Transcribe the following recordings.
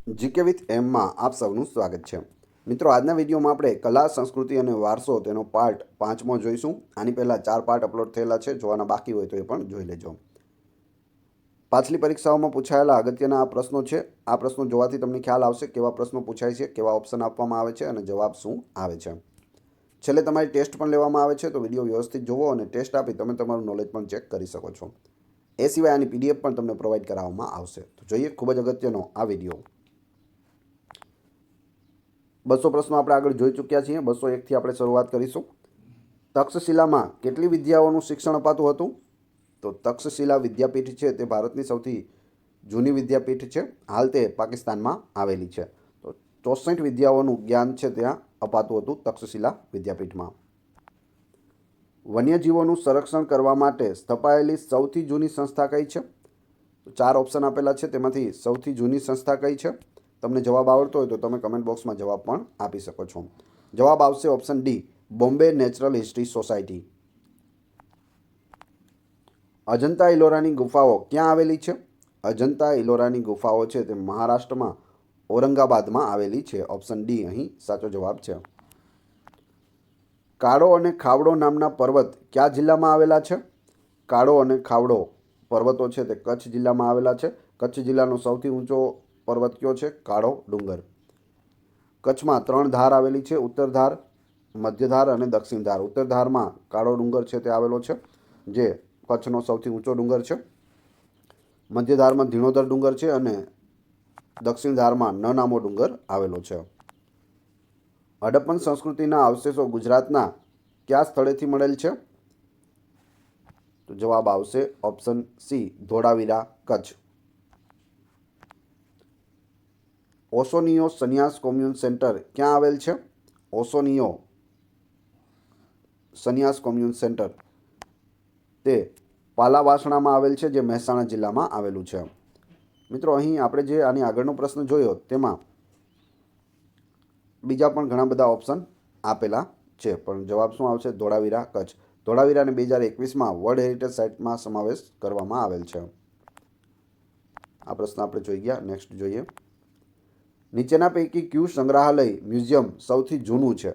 GK with એમમાં આપ સૌનું સ્વાગત છે. મિત્રો, આજના વિડીયોમાં આપણે કલા, સંસ્કૃતિ અને વારસો તેનો પાર્ટ 5મો જોઈશું. આની પહેલાં 4 પાર્ટ અપલોડ થયેલા છે. જોવાના બાકી હોય તો એ પણ જોઈ લેજો. પાછલી પરીક્ષાઓમાં પૂછાયેલા અગત્યના આ પ્રશ્નો છે. આ પ્રશ્નો જોવાથી તમને ખ્યાલ આવશે કેવા પ્રશ્નો પૂછાય છે, કેવા ઓપ્શન આપવામાં આવે છે અને જવાબ શું આવે છે. છેલ્લે તમારી ટેસ્ટ પણ લેવામાં આવે છે, તો વિડીયો વ્યવસ્થિત જુઓ અને ટેસ્ટ આપી તમે તમારું નોલેજ પણ ચેક કરી શકો છો. એ સિવાય આની પીડીએફ પણ તમને પ્રોવાઈડ કરાવવામાં આવશે. તો જોઈએ ખૂબ જ અગત્યનો આ વિડીયો. 200 પ્રશ્નો આપણે આગળ જોઈ ચૂક્યા છીએ. 201થી આપણે શરૂઆત કરીશું. તક્ષશિલામાં કેટલી વિદ્યાઓનું શિક્ષણ અપાતું હતું? તો તક્ષશિલા વિદ્યાપીઠ છે તે ભારતની સૌથી જૂની વિદ્યાપીઠ છે. હાલ તે પાકિસ્તાનમાં આવેલી છે. તો 64 વિદ્યાઓનું જ્ઞાન છે ત્યાં અપાતું હતું તક્ષશિલા વિદ્યાપીઠમાં. વન્યજીવોનું સંરક્ષણ કરવા માટે સ્થપાયેલી સૌથી જૂની સંસ્થા કઈ છે? તો 4 ઓપ્શન આપેલા છે, તેમાંથી સૌથી જૂની સંસ્થા કઈ છે? તમને જવાબ આવડતો હોય તો તમે કમેન્ટ બોક્સમાં જવાબ પણ આપી શકો છો. જવાબ આવશે option D, Bombay natural history society. Ajanta ઇલોરાની ગુફાઓ ક્યાં આવેલી છે? અજંતા ઇલોરાની ગુફાઓ છે તે મહારાષ્ટ્રમાં ઔરંગાબાદમાં આવેલી છે. ઓપ્શન ડી અહીં સાચો જવાબ છે. કાળો અને ખાવડો નામના પર્વત કયા જિલ્લામાં આવેલા છે? કાળો અને ખાવડો પર્વતો છે તે કચ્છ જિલ્લામાં આવેલા છે. કચ્છ જિલ્લાનો સૌથી ઊંચો પર્વત કયો છે? કાળો ડુંગર. કચ્છમાં 3 ધાર આવેલી છે, ઉત્તર ધાર, મધ્ય ધાર અને દક્ષિણ ધાર. ઉત્તર ધારમાં કાળો ડુંગર છે તે આવેલો છે, જે કચ્છનો સૌથી ઊંચો ડુંગર છે. મધ્ય ધારમાં ધીણોધર ડુંગર છે અને દક્ષિણ ધારમાં નનામો ડુંગર આવેલો છે. હડપ્પન સંસ્કૃતિના અવશેષો ગુજરાતના કયા સ્થળેથી મળેલ છે? તો જવાબ આવશે ઓપ્શન સી, ધોળાવીરા, કચ્છ. ઓશોનિયો સંન્યાસ કોમ્યુન સેન્ટર ક્યાં આવેલ છે? ઓશોનિયો સંન્યાસ કોમ્યુન સેન્ટર તે પાલાવાસણામાં આવેલ છે, જે મહેસાણા જિલ્લામાં આવેલું છે. મિત્રો, અહીં આપણે જે આની આગળનો પ્રશ્ન જોયો તેમાં બીજા પણ ઘણા બધા ઓપ્શન આપેલા છે, પણ જવાબ શું આવશે? ધોળાવીરા, કચ્છ. ધોળાવીરાને 2021માં વર્લ્ડ હેરિટેજ સાઇટમાં સમાવેશ કરવામાં આવેલ છે. આ પ્રશ્ન આપણે જોઈ ગયા. નેક્સ્ટ જોઈએ. નીચેના પૈકી કયું સંગ્રહાલય મ્યુઝિયમ સૌથી જૂનું છે?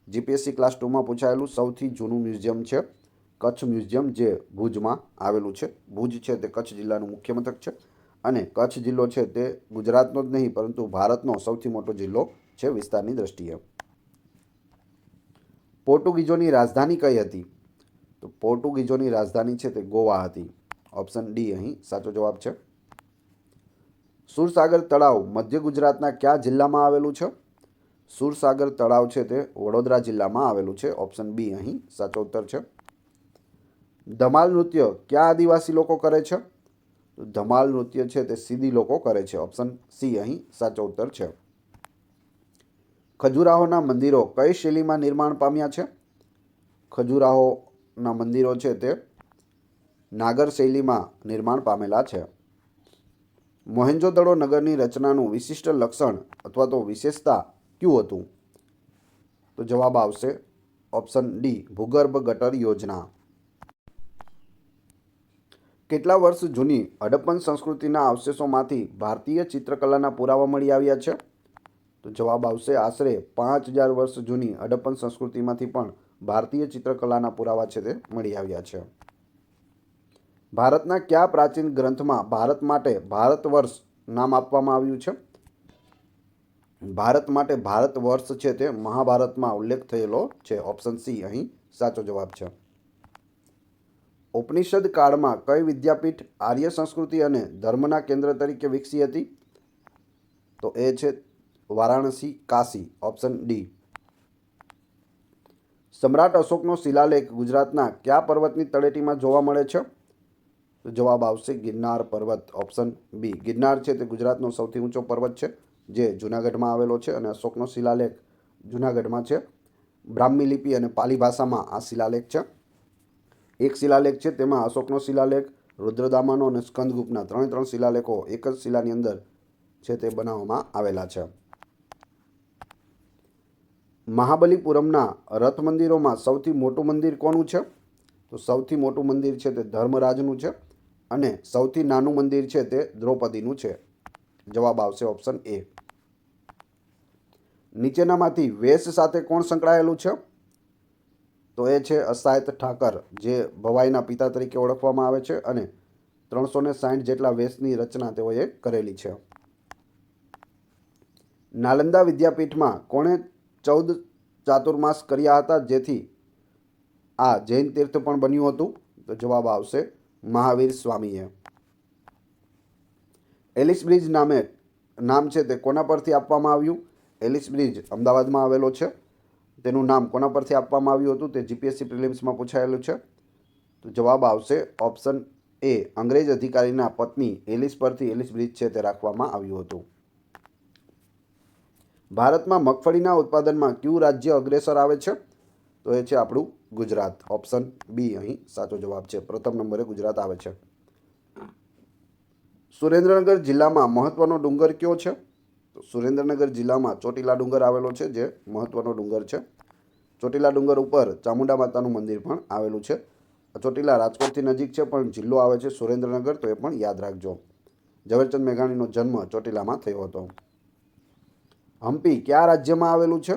જીપીએસસી ક્લાસ 2માં પૂછાયેલું સૌથી જૂનું મ્યુઝિયમ છે કચ્છ મ્યુઝિયમ, જે ભુજમાં આવેલું છે. ભુજ છે તે કચ્છ જિલ્લાનું મુખ્ય મથક છે અને કચ્છ જિલ્લો છે તે ગુજરાતનો જ નહીં પરંતુ ભારતનો સૌથી મોટો જિલ્લો છે વિસ્તારની દ્રષ્ટિએ. પોર્ટુગીઝોની રાજધાની કઈ હતી? તો પોર્ટુગીઝોની રાજધાની છે તે ગોવા હતી. ઓપ્શન ડી અહીં સાચો જવાબ છે. સુરસાગર તળાવ મધ્ય ગુજરાતના કયા જિલ્લામાં આવેલું છે? સુરસાગર તળાવ છે તે વડોદરા જિલ્લામાં આવેલું છે. ઓપ્શન બી અહીં સાચો ઉત્તર છે. ધમાલ નૃત્ય કયા આદિવાસી લોકો કરે છે? તો ધમાલ નૃત્ય છે તે સીધી લોકો કરે છે. ઓપ્શન સી અહીં સાચો ઉત્તર છે. ખજુરાહોના મંદિરો કઈ શૈલીમાં નિર્માણ પામ્યા છે? ખજુરાહોના મંદિરો છે તે નાગર શૈલીમાં નિર્માણ પામેલા છે. મોહેન્જોદડો નગરની રચનાનું વિશિષ્ટ લક્ષણ અથવા તો વિશેષતા કયું હતું? તો જવાબ આવશે ઓપ્શન ડી, ભૂગર્ભ ગટર યોજના. કેટલા વર્ષ જૂની હડપ્પન સંસ્કૃતિના અવશેષોમાંથી ભારતીય ચિત્રકલાના પુરાવા મળી આવ્યા છે? તો જવાબ આવશે આશરે 5000 વર્ષ જૂની હડપ્પન સંસ્કૃતિમાંથી પણ ભારતીય ચિત્રકલાના પુરાવા છે તે મળી આવ્યા છે. ભારતના કયા પ્રાચીન ગ્રંથમાં ભારત માટે ભારત વર્ષ નામ આપવામાં આવ્યું છે? ભારત માટે ભારત વર્ષ છે તે મહાભારતમાં ઉલ્લેખ થયેલો છે. ઓપ્શન સી અહીં સાચો જવાબ છે. ઉપનિષદ કાળમાં કઈ વિદ્યાપીઠ આર્ય સંસ્કૃતિ અને ધર્મના કેન્દ્ર તરીકે વિકસી હતી? તો એ છે વારાણસી, કાશી. Option D. સમ્રાટ અશોકનો શિલાલેખ ગુજરાતના કયા પર્વતની તળેટીમાં જોવા મળે છે? તો જવાબ આવશે ગિરનાર પર્વત. Option B. ગિરનાર છે તે ગુજરાતનો સૌથી ઊંચો પર્વત છે, જે જૂનાગઢમાં આવેલો છે અને અશોકનો શિલાલેખ જૂનાગઢમાં છે. બ્રાહ્મી લિપિ અને પાલી ભાષામાં આ શિલાલેખ છે. એક શિલાલેખ છે તેમાં અશોકનો શિલાલેખ, રુદ્રદામાનો અને સ્કંદગુપ્તના 3 શિલાલેખો એક જ શિલાની અંદર છે તે બનાવવામાં આવેલા છે. મહાબલીપુરમના રથ મંદિરોમાં સૌથી મોટું મંદિર કોનું છે? તો સૌથી મોટું મંદિર છે તે ધર્મરાજનું છે અને સૌથી નાનું મંદિર છે તે દ્રૌપદીનું છે. જવાબ આવશે ઓપ્શન એ. નીચેનામાંથી વેશ સાથે કોણ સંકળાયેલું છે? તો એ છે અસાયત ઠાકર, જે ભવાઈના પિતા તરીકે ઓળખવામાં આવે છે અને 360 જેટલા વેશની રચના તેઓએ કરેલી છે. નાલંદા વિદ્યાપીઠમાં કોણે 14 ચાતુર્માસ કર્યા હતા, જેથી આ જૈન તીર્થ પણ બન્યું હતું? તો જવાબ આવશે મહાવીર સ્વામીએ. એલિસ બ્રિજ નામ છે તે કોના પરથી આપવામાં આવ્યું? એલિસ બ્રિજ અમદાવાદમાં આવેલો છે. તેનું નામ કોના પરથી આપવામાં આવ્યું હતું? તે જીપીએસસી પ્રિલિમ્સમાં પૂછાયેલું છે. તો જવાબ આવશે ઓપ્શન એ. અંગ્રેજ અધિકારીના પત્ની એલિસ પરથી એલિસ બ્રિજ છે તે રાખવામાં આવ્યું હતું. ભારતમાં મગફળીના ઉત્પાદનમાં કયું રાજ્ય અગ્રેસર આવે છે? તો એ છે આપણું ગુજરાત. ઓપ્શન બી અહીં સાચો જવાબ છે. પ્રથમ નંબરે ગુજરાત આવે છે. સુરેન્દ્રનગર જિલ્લામાં મહત્વનો ડુંગર કયો છે? તો સુરેન્દ્રનગર જિલ્લામાં ચોટીલા ડુંગર આવેલો છે, જે મહત્વનો ડુંગર છે. ચોટીલા ડુંગર ઉપર ચામુંડા માતાનું મંદિર પણ આવેલું છે. ચોટીલા રાજકોટથી નજીક છે, પણ જિલ્લો આવે છે સુરેન્દ્રનગર, તો એ પણ યાદ રાખજો. ઝવેરચંદ મેઘાણીનો જન્મ ચોટીલામાં થયો હતો. હમ્પી કયા રાજ્યમાં આવેલું છે?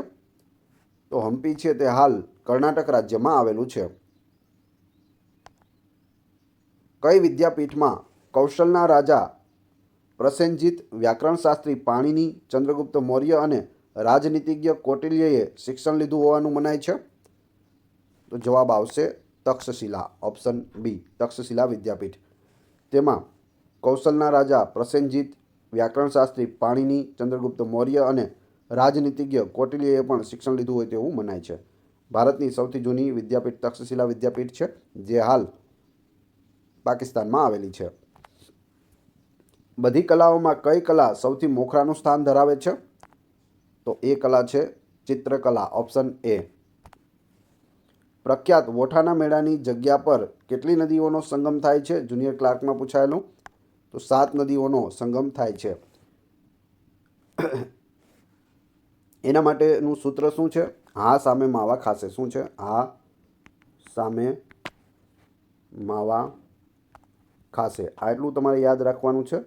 તો હમ્પી છે તે હાલ કર્ણાટક રાજ્યમાં આવેલું છે. કઈ વિદ્યાપીઠમાં કૌશલના રાજા પ્રસેનજીત, વ્યાકરણશાસ્ત્રી પાણિની, ચંદ્રગુપ્ત મૌર્ય અને રાજનીતિજ્ઞ કૌટિલ્યએ શિક્ષણ લીધું હોવાનું મનાય છે? તો જવાબ આવશે તક્ષશિલા. ઓપ્શન બી, તક્ષશિલા વિદ્યાપીઠ. તેમાં કૌશલના રાજા પ્રસેનજીત, વ્યાકરણશાસ્ત્રી પાણિની, ચંદ્રગુપ્ત મૌર્ય અને રાજનીતિજ્ઞ કૌટિલ્યએ પણ શિક્ષણ લીધું હોય તેવું મનાય છે. ભારતની સૌથી જૂની વિદ્યાપીઠ તક્ષશિલા વિદ્યાપીઠ છે, જે હાલ પાકિસ્તાનમાં આવેલી છે. બધી કલાઓમાં કઈ કલા સૌથી મોખરાનું સ્થાન ધરાવે છે? તો એ કલા છે ચિત્રકલા. Option A. પ્રખ્યાત વોઠાના મેળાની જગ્યા પર કેટલી નદીઓનો સંગમ થાય છે? જુનિયર ક્લાર્કમાં પૂછાયેલું. તો 7 નદીઓનો સંગમ થાય છે. એના માટેનું સૂત્ર શું છે? હા સામે માવા ખાશે. શું છે? હા સામે માવા ખાશે. આટલું તમારે યાદ રાખવાનું છે,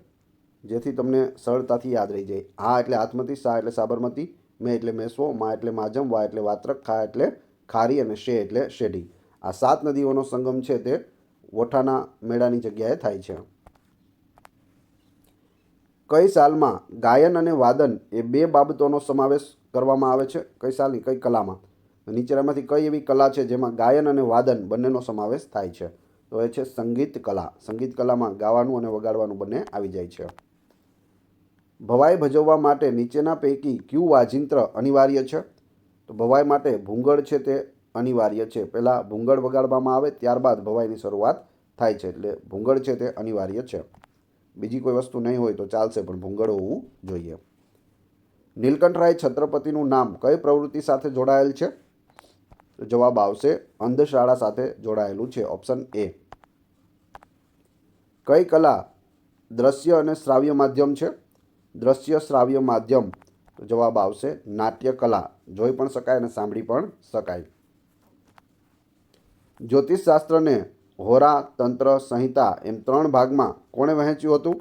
જેથી તમને સરળતાથી યાદ રહી જાય. હા એટલે હાથમતી, સા એટલે સાબરમતી, મે એટલે મેસવો, મા એટલે માજમ, વા એટલે વાત્રક, ખા એટલે ખારી અને શે એટલે શેઢી. આ 7 નદીઓનો સંગમ છે તે વોઠાના મેળાની જગ્યાએ થાય છે. કઈ સાલમાં ગાયન અને વાદન એ 2 બાબતોનો સમાવેશ કરવામાં આવે છે? કઈ સાલની કઈ કલામાં? નીચેનામાંથી કઈ એવી કલા છે જેમાં ગાયન અને વાદન બંનેનો સમાવેશ થાય છે? તો એ છે સંગીત કલા. સંગીત કલામાં ગાવાનું અને વગાડવાનું બંને આવી જાય છે. ભવાઈ ભજવવા માટે નીચેના પૈકી કયું વાજિંત્ર અનિવાર્ય છે? તો ભવાઈ માટે ભૂંગળ છે તે અનિવાર્ય છે. પહેલાં ભૂંગળ વગાડવામાં આવે, ત્યારબાદ ભવાઈની શરૂઆત થાય છે. એટલે ભૂંગળ છે તે અનિવાર્ય છે. બીજી કોઈ વસ્તુ નહીં હોય તો ચાલશે, પણ ભૂંગળ હોવું જોઈએ. નીલકંઠરાય છત્રપતિનું નામ કઈ પ્રવૃત્તિ સાથે જોડાયેલ છે? તો જવાબ આવશે અંધશાળા સાથે જોડાયેલું છે. Option A. કઈ કલા દ્રશ્ય અને શ્રાવ્ય માધ્યમ છે? દ્રશ્ય શ્રાવ્ય માધ્યમ. તો જવાબ આવશે નાટ્ય કલા. જોઈ પણ શકાય અને સાંભળી પણ શકાય. જ્યોતિષશાસ્ત્રને હોરા, તંત્ર, સંહિતા એમ 3 ભાગમાં કોણે વહેંચ્યું હતું?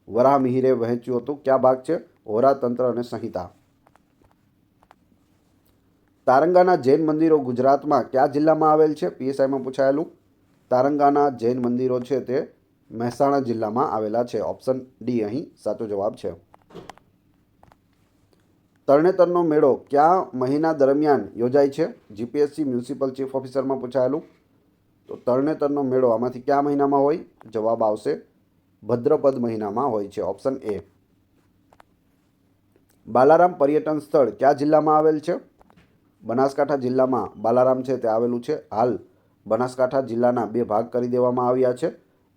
વરાહમિહિરે વહેંચ્યું હતું. કયા ભાગ છે? હોરા, તંત્ર અને સંહિતા. તારંગાના જૈન મંદિરો ગુજરાતમાં કયા જિલ્લામાં આવેલ છે? પીએસઆઈમાં પૂછાયેલું. તારંગાના જૈન મંદિરો છે તે મહેસાણા જિલ્લામાં આવેલા છે. ઓપ્શન ડી અહીં સાચો જવાબ છે. તરણેતરનો મેળો કયા મહિના દરમિયાન યોજાય છે? જીપીએસસી મ્યુનિસિપલ ચીફ ઓફિસરમાં પૂછાયેલું. તો તરણેતરનો મેળો આમાંથી કયા મહિનામાં હોય? જવાબ આવશે ભદ્રપદ મહિનામાં હોય છે. Option A. બાલારામ પર્યટન સ્થળ કયા જિલ્લામાં આવેલ છે? બનાસકાંઠા જિલ્લામાં બાલારામ છે તે આવેલું છે. હાલ બનાસકાંઠા જિલ્લાના 2 ભાગ કરી દેવામાં આવ્યા છે,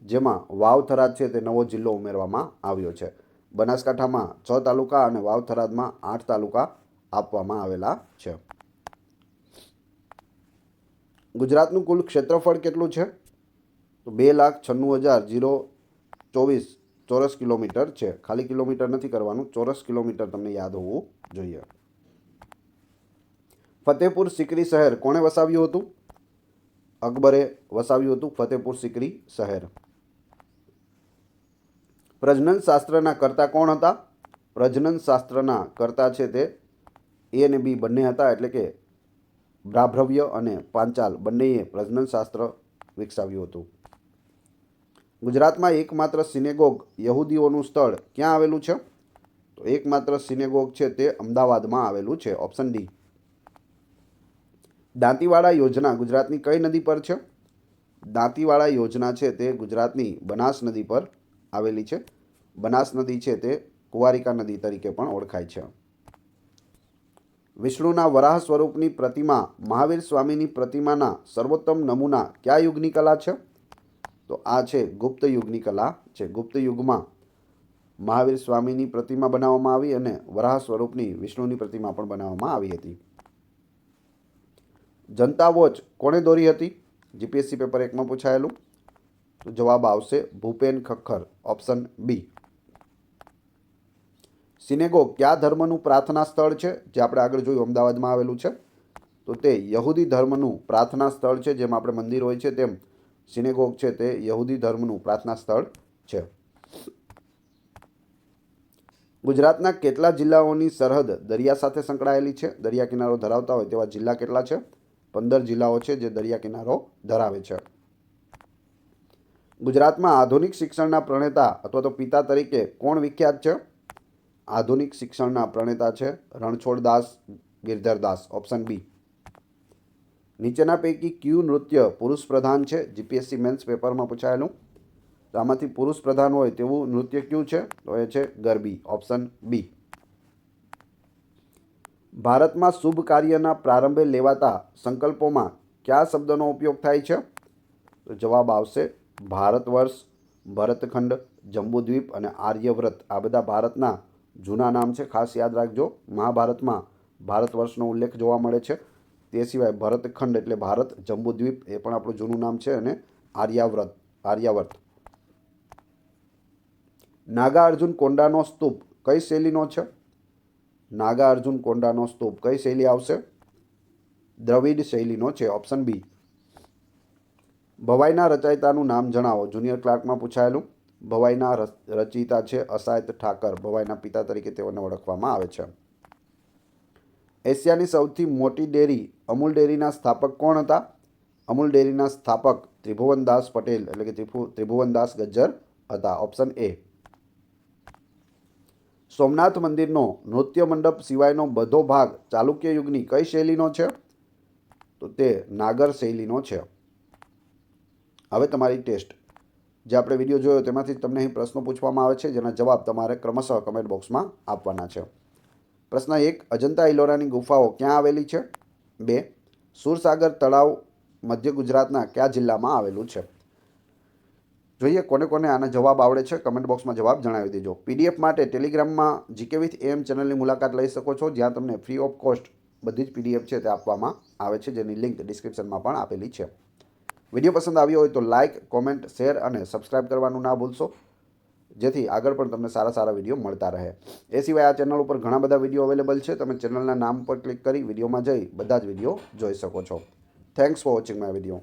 જેમાં વાવ થરાદ છે તે નવો જિલ્લો ઉમેરવામાં આવ્યો છે. બનાસકાંઠામાં 6 તાલુકા અને વાવ થરાદમાં 8 તાલુકા આપવામાં આવેલા છે. ગુજરાતનું કુલ ક્ષેત્રફળ કેટલું છે? તો 2,96,024 ચોરસ કિલોમીટર છે. ખાલી કિલોમીટર નથી કરવાનું, ચોરસ કિલોમીટર તમને યાદ હોવું જોઈએ. ફતેહપુર સિકરી શહેર કોણે વસાવ્યું હતું? અકબરે વસાવ્યું હતું ફતેહપુર સિકરી શહેર. પ્રજનન શાસ્ત્રના કર્તા કોણ હતા? પ્રજનન શાસ્ત્રના કર્તા છે તે એ અને બી બંને હતા, એટલે કે બ્રાભ્રવ્ય અને પાંચાલ બંનેએ પ્રજનન શાસ્ત્ર વિકસાવ્યું હતું. ગુજરાતમાં એકમાત્ર સિનેગોગ યહૂદીઓનું સ્થળ ક્યાં આવેલું છે? તો એકમાત્ર સિનેગોગ છે તે અમદાવાદમાં આવેલું છે. Option D. દાંતીવાડા યોજના ગુજરાતની કઈ નદી પર છે? દાંતીવાડા યોજના છે તે ગુજરાતની બનાસ નદી પર આવેલી છે. બનાસ નદી છે તે કુંવારિકા નદી તરીકે પણ ઓળખાય છે. વિષ્ણુના વરાહ સ્વરૂપની પ્રતિમા મહાવીર સ્વામીની પ્રતિમાના સર્વોત્તમ નમૂના કયા યુગની કલા છે? તો આ છે ગુપ્ત યુગની કલા છે. ગુપ્ત યુગમાં મહાવીર સ્વામીની પ્રતિમા બનાવવામાં આવી અને વરાહ સ્વરૂપની વિષ્ણુની પ્રતિમા પણ બનાવવામાં આવી હતી. જનતા વોચ કોણે દોરી હતી? જીપીએસસી પેપર 1માં પૂછાયેલું. તો જવાબ આવશે ભૂપેન ખખ્ખર. Option B. સિનેગોગ કયા ધર્મનું પ્રાર્થના સ્થળ છે? જે આપણે આગળ જોયું અમદાવાદમાં આવેલું છે. તો તે યહૂદી ધર્મનું પ્રાર્થના સ્થળ છે. જેમ આપણે મંદિર હોય છે તેમ સિનેગોગ છે તે યહૂદી ધર્મનું પ્રાર્થના સ્થળ છે. ગુજરાતના કેટલા જિલ્લાઓની સરહદ દરિયા સાથે સંકળાયેલી છે? દરિયા કિનારો ધરાવતા હોય તેવા જિલ્લા કેટલા છે? 15 જિલ્લાઓ છે જે દરિયા કિનારો ધરાવે છે. ગુજરાતમાં આધુનિક શિક્ષણના પ્રણેતા અથવા તો પિતા તરીકે કોણ વિખ્યાત છે? આધુનિક શિક્ષણના પ્રણેતા છે રણછોડદાસ ગિરધરદાસ. Option B. નીચેના પૈકી કયું નૃત્ય પુરુષ પ્રધાન છે? જીપીએસસી મેન્સ પેપરમાં પૂછાયેલું. તો આમાંથી પુરુષ પ્રધાન હોય તેવું નૃત્ય કયું છે? તો એ છે ગરબી. Option B. ભારતમાં શુભ કાર્યના પ્રારંભે લેવાતા સંકલ્પોમાં કયા શબ્દનો ઉપયોગ થાય છે? તો જવાબ આવશે ભારત વર્ષ, ભરતખંડ, જંબુદ્વીપ અને આર્યવ્રત. આ બધા ભારતના જૂના નામ છે. ખાસ યાદ રાખજો. મહાભારતમાં ભારત વર્ષનો ઉલ્લેખ જોવા મળે છે. તે સિવાય ભરતખંડ એટલે ભારત, જંબુદ્વીપ એ પણ આપણું જૂનું નામ છે અને આર્યાવર્ત. નાગાર્જુન કોંડાનો સ્તૂપ કઈ શૈલીનો છે? નાગાર્જુન કોંડાનો સ્તૂપ કઈ શૈલી આવશે? દ્રવિડ શૈલીનો છે. Option B. ભવાઈના રચયિતાનું નામ જણાવો. જુનિયર ક્લાર્કમાં પૂછાયેલું. ભવાઈના રચયિતા છે અસાયત ઠાકર. ભવાઈના પિતા તરીકે તેઓને ઓળખવામાં આવે છે. એશિયાની સૌથી મોટી ડેરી અમૂલ ડેરીના સ્થાપક કોણ હતા? અમૂલ ડેરીના સ્થાપક ત્રિભુવનદાસ પટેલ એટલે કે ત્રિભુવનદાસ ગજ્જર હતા. Option A. સોમનાથ મંદિરનો નૃત્ય મંડપ સિવાયનો બધો ભાગ ચાલુક્ય યુગની કઈ શૈલીનો છે? તો તે નાગર શૈલીનો છે. હવે તમારી ટેસ્ટ. જે આપણે વિડીયો જોયો તેમાંથી તમને અહીં પ્રશ્નો પૂછવામાં આવે છે જેના જવાબ તમારે ક્રમશઃ કમેન્ટ બોક્સમાં આપવાના છે. પ્રશ્ન 1. અજંતા ઇલોરાની ગુફાઓ ક્યાં આવેલી છે? 2. સુરસાગર તળાવ મધ્ય ગુજરાતના કયા જિલ્લામાં આવેલું છે? જોઈએ કોને કોને આના જવાબ આવડે છે. કમેન્ટ બોક્સમાં જવાબ જણાવી દેજો. પીડીએફ માટે ટેલિગ્રામમાં જીકે વિથ એમ ચેનલની મુલાકાત લઈ શકો છો, જ્યાં તમને ફ્રી ઓફ કોસ્ટ બધી જ પીડીએફ છે તે આપવામાં આવે છે, જેની લિંક ડિસ્ક્રિપ્શનમાં પણ આપેલી છે. વિડીયો પસંદ આવ્યો હોય તો લાઇક, કોમેન્ટ, શેર અને સબસ્ક્રાઇબ કરવાનું ના ભૂલશો, જેથી આગળ પણ તમને સારા સારા વિડીયો મળતા રહે. એ સિવાય આ ચેનલ ઉપર ઘણા બધા વિડીયો અવેલેબલ છે. તમે ચેનલના નામ પર ક્લિક કરી વિડીયોમાં જઈ બધા જ વિડીયો જોઈ શકો છો. Thanks for watching my video.